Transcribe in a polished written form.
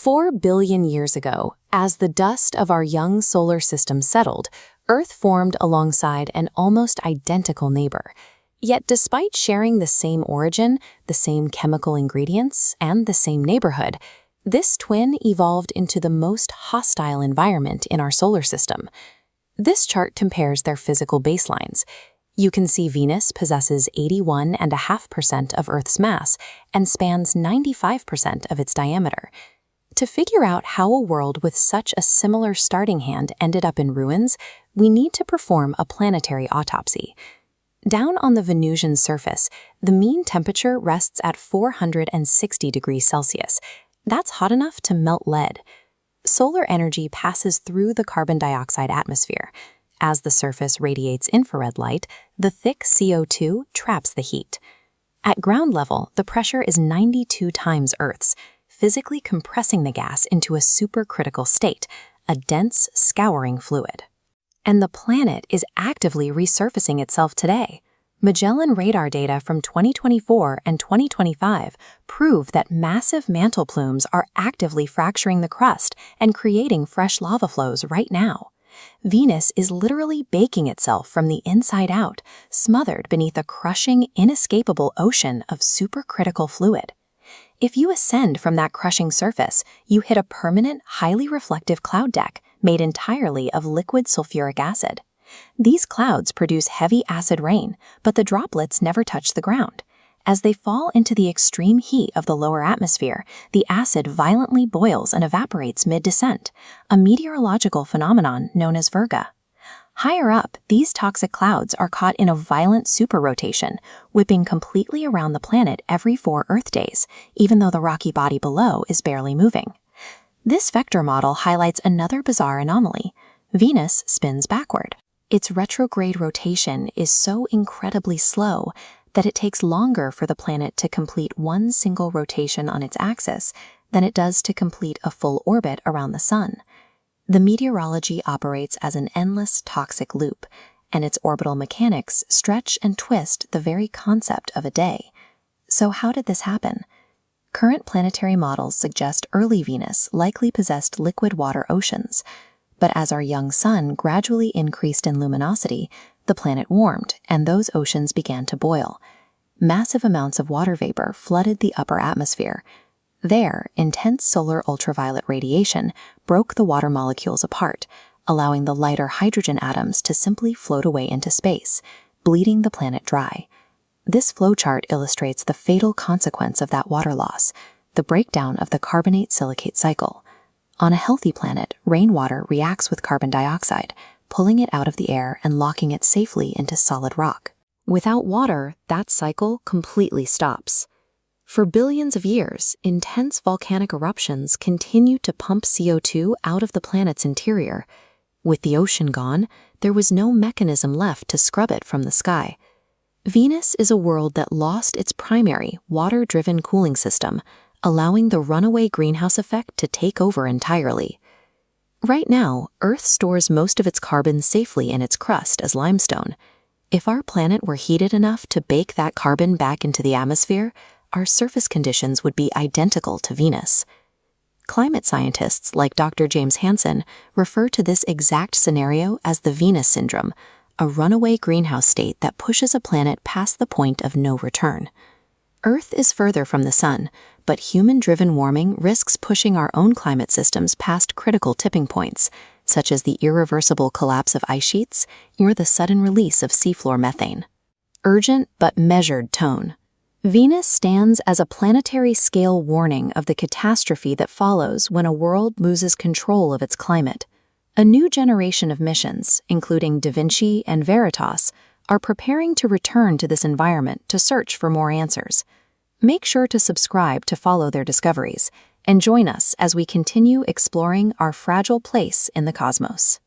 4 billion years ago, as the dust of our young solar system settled, Earth formed alongside an almost identical neighbor. Yet despite sharing the same origin, the same chemical ingredients, and the same neighborhood, this twin evolved into the most hostile environment in our solar system. This chart compares their physical baselines. You can see Venus possesses 81.5% of Earth's mass and spans 95% of its diameter. To figure out how a world with such a similar starting hand ended up in ruins, we need to perform a planetary autopsy. Down on the Venusian surface, the mean temperature rests at 460 degrees Celsius. That's hot enough to melt lead. Solar energy passes through the carbon dioxide atmosphere. As the surface radiates infrared light, the thick CO2 traps the heat. At ground level, the pressure is 92 times Earth's, physically compressing the gas into a supercritical state, a dense, scouring fluid. And the planet is actively resurfacing itself today. Magellan radar data from 2024 and 2025 prove that massive mantle plumes are actively fracturing the crust and creating fresh lava flows right now. Venus is literally baking itself from the inside out, smothered beneath a crushing, inescapable ocean of supercritical fluid. If you ascend from that crushing surface, you hit a permanent, highly reflective cloud deck made entirely of liquid sulfuric acid. These clouds produce heavy acid rain, but the droplets never touch the ground. As they fall into the extreme heat of the lower atmosphere, the acid violently boils and evaporates mid-descent, a meteorological phenomenon known as virga. Higher up, these toxic clouds are caught in a violent superrotation, whipping completely around the planet every 4 Earth days, even though the rocky body below is barely moving. This vector model highlights another bizarre anomaly. Venus spins backward. Its retrograde rotation is so incredibly slow that it takes longer for the planet to complete one single rotation on its axis than it does to complete a full orbit around the Sun. The meteorology operates as an endless toxic loop, and its orbital mechanics stretch and twist the very concept of a day. So how did this happen? Current planetary models suggest early Venus likely possessed liquid water oceans, but as our young Sun gradually increased in luminosity, the planet warmed and those oceans began to boil. Massive amounts of water vapor flooded the upper atmosphere. There, intense solar ultraviolet radiation broke the water molecules apart, allowing the lighter hydrogen atoms to simply float away into space, bleeding the planet dry. This flowchart illustrates the fatal consequence of that water loss, the breakdown of the carbonate-silicate cycle. On a healthy planet, rainwater reacts with carbon dioxide, pulling it out of the air and locking it safely into solid rock. Without water, that cycle completely stops. For billions of years, intense volcanic eruptions continue to pump CO2 out of the planet's interior. With the ocean gone, there was no mechanism left to scrub it from the sky. Venus is a world that lost its primary, water-driven cooling system, allowing the runaway greenhouse effect to take over entirely. Right now, Earth stores most of its carbon safely in its crust as limestone. If our planet were heated enough to bake that carbon back into the atmosphere, our surface conditions would be identical to Venus. Climate scientists like Dr. James Hansen refer to this exact scenario as the Venus syndrome, a runaway greenhouse state that pushes a planet past the point of no return. Earth is further from the Sun, but human-driven warming risks pushing our own climate systems past critical tipping points, such as the irreversible collapse of ice sheets or the sudden release of seafloor methane. Urgent but measured tone. Venus stands as a planetary scale warning of the catastrophe that follows when a world loses control of its climate. A new generation of missions, including Da Vinci and Veritas, are preparing to return to this environment to search for more answers. Make sure to subscribe to follow their discoveries, and join us as we continue exploring our fragile place in the cosmos.